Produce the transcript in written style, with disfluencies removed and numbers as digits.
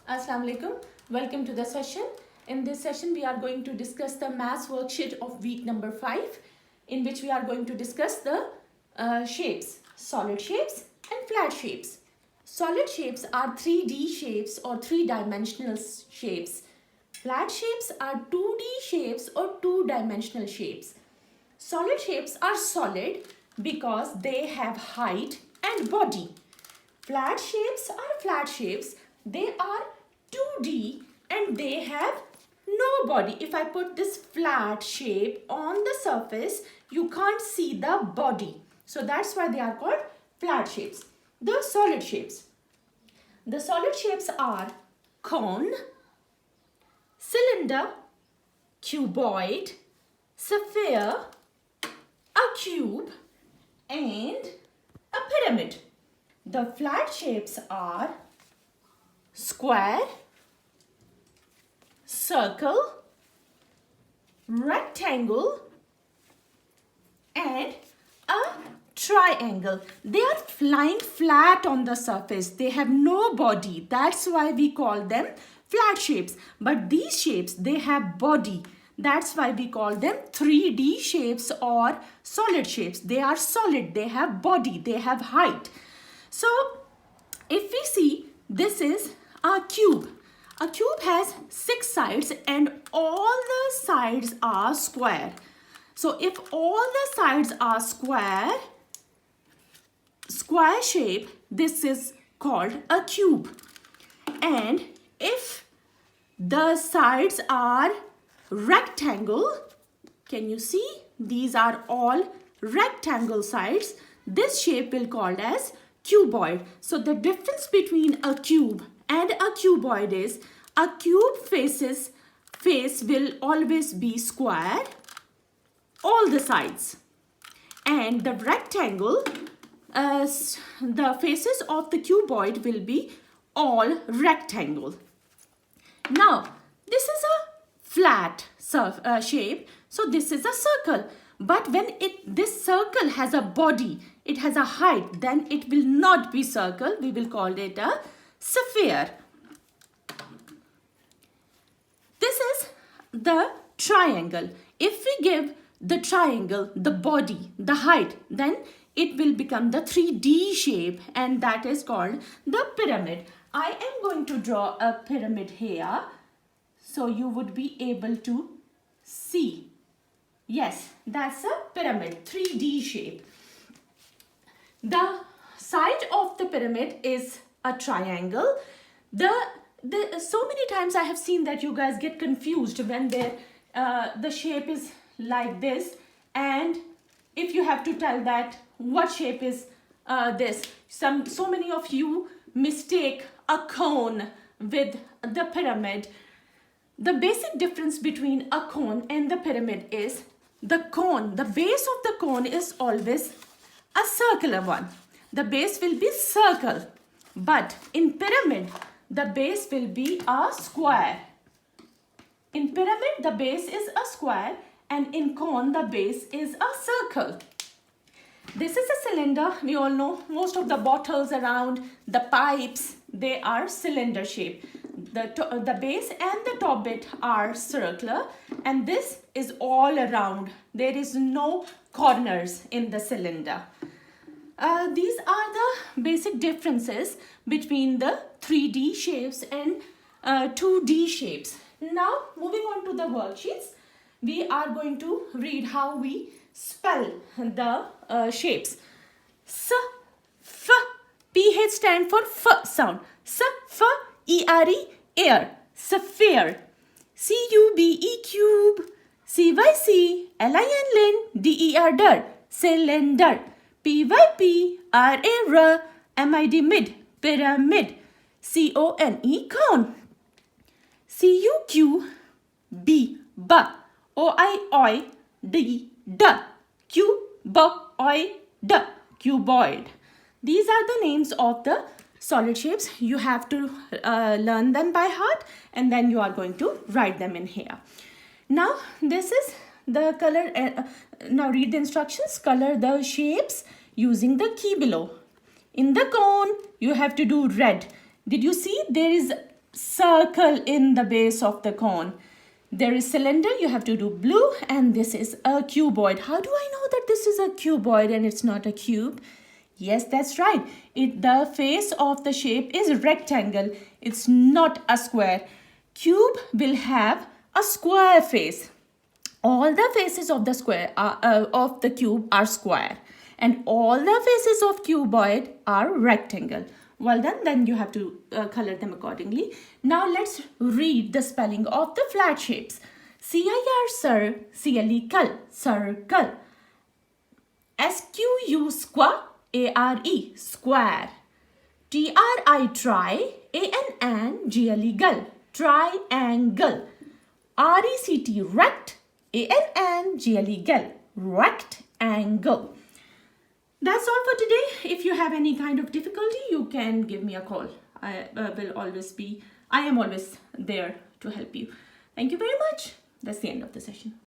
Assalamu alaikum. Welcome to the session. In this session, we are going to discuss the maths worksheet of week number 5, in which we are going to discuss the shapes, solid shapes and flat shapes. Solid shapes are 3D shapes or three-dimensional shapes. Flat shapes are 2D shapes or two-dimensional shapes. Solid shapes are solid because they have height and body. Flat shapes are flat shapes. They are 2D and they have no body. If I put this flat shape on the surface, you can't see the body. So that's why they are called flat shapes. The solid shapes. The solid shapes are cone, cylinder, cuboid, sphere, a cube, and a pyramid. The flat shapes are square, circle, rectangle, and a triangle. They are lying flat on the surface. They have no body. That's why we call them flat shapes. But these shapes, they have body. That's why we call them 3D shapes or solid shapes. They are solid. They have body. They have height. So, if we see, this is a cube. A cube has 6 sides and all the sides are square. So, if all the sides are square shape, this is called a cube. And if the sides are rectangle, can you see? These are all rectangle sides. This shape will called as cuboid. So the difference between a cube and a cuboid is a cube face will always be square, all the sides. And the rectangle, the faces of the cuboid will be all rectangle. Now, this is a flat shape, so this is a circle. But when this circle has a body, it has a height, then it will not be circle. We will call it a sphere. This is the triangle. If we give the triangle the body, the height, then it will become the 3D shape, and that is called the pyramid. I am going to draw a pyramid here, so you would be able to see. Yes, that's a pyramid, 3D shape. The side of the pyramid is a triangle. So many times I have seen that you guys get confused when the shape is like this, and if you have to tell that what shape is this. So many of you mistake a cone with the pyramid. The basic difference between a cone and the pyramid is the cone, the base of the cone is always a circular one. The base will be circle. But in pyramid, the base will be a square. In pyramid, the base is a square, and in cone, the base is a circle. This is a cylinder. We all know most of the bottles around, the pipes, they are cylinder shape. The base and the top bit are circular, and this is all around. There is no corners in the cylinder. These are the basic differences between the 3D shapes and 2D shapes. Now, moving on to the worksheets, we are going to read how we spell the shapes. S, F, PH stand for F sound. S, F, E-R-E, air, sphere. C-U-B-E, cube. C-Y-C, L-I-N, lin, D-E-R, der, cylinder. P-Y-P, R-A-R, M-I-D, mid, pyramid. C-O-N-E, cone. C-U-Q-B, B, O-I-O-I, D, D, Q-B-O-I-D, cuboid. These are the names of the solid shapes. You have to learn them by heart, and then you are going to write them in here. Now, this is the color. Now, read the instructions. Color the shapes using the key below. In the cone, you have to do red. Did you see there is circle in the base of the cone. There is cylinder, you have to do blue, and this is a cuboid. How do I know that this is a cuboid and it's not a cube? Yes, that's right. The face of the shape is rectangle. It's not a square. Cube will have a square face. All the faces of the of the cube are square, and all the faces of cuboid are rectangle. Well done. Then you have to color them accordingly. Now let's read the spelling of the flat shapes. CIR sir, CLE cul, circle. SQU square, ARE square. TRI try, ANN GLE gull, triangle. RECT rect, ANN GLE gull, rectangle. That's all for today. If you have any kind of difficulty, you can give me a call. I am always there to help you. Thank you very much. That's the end of the session.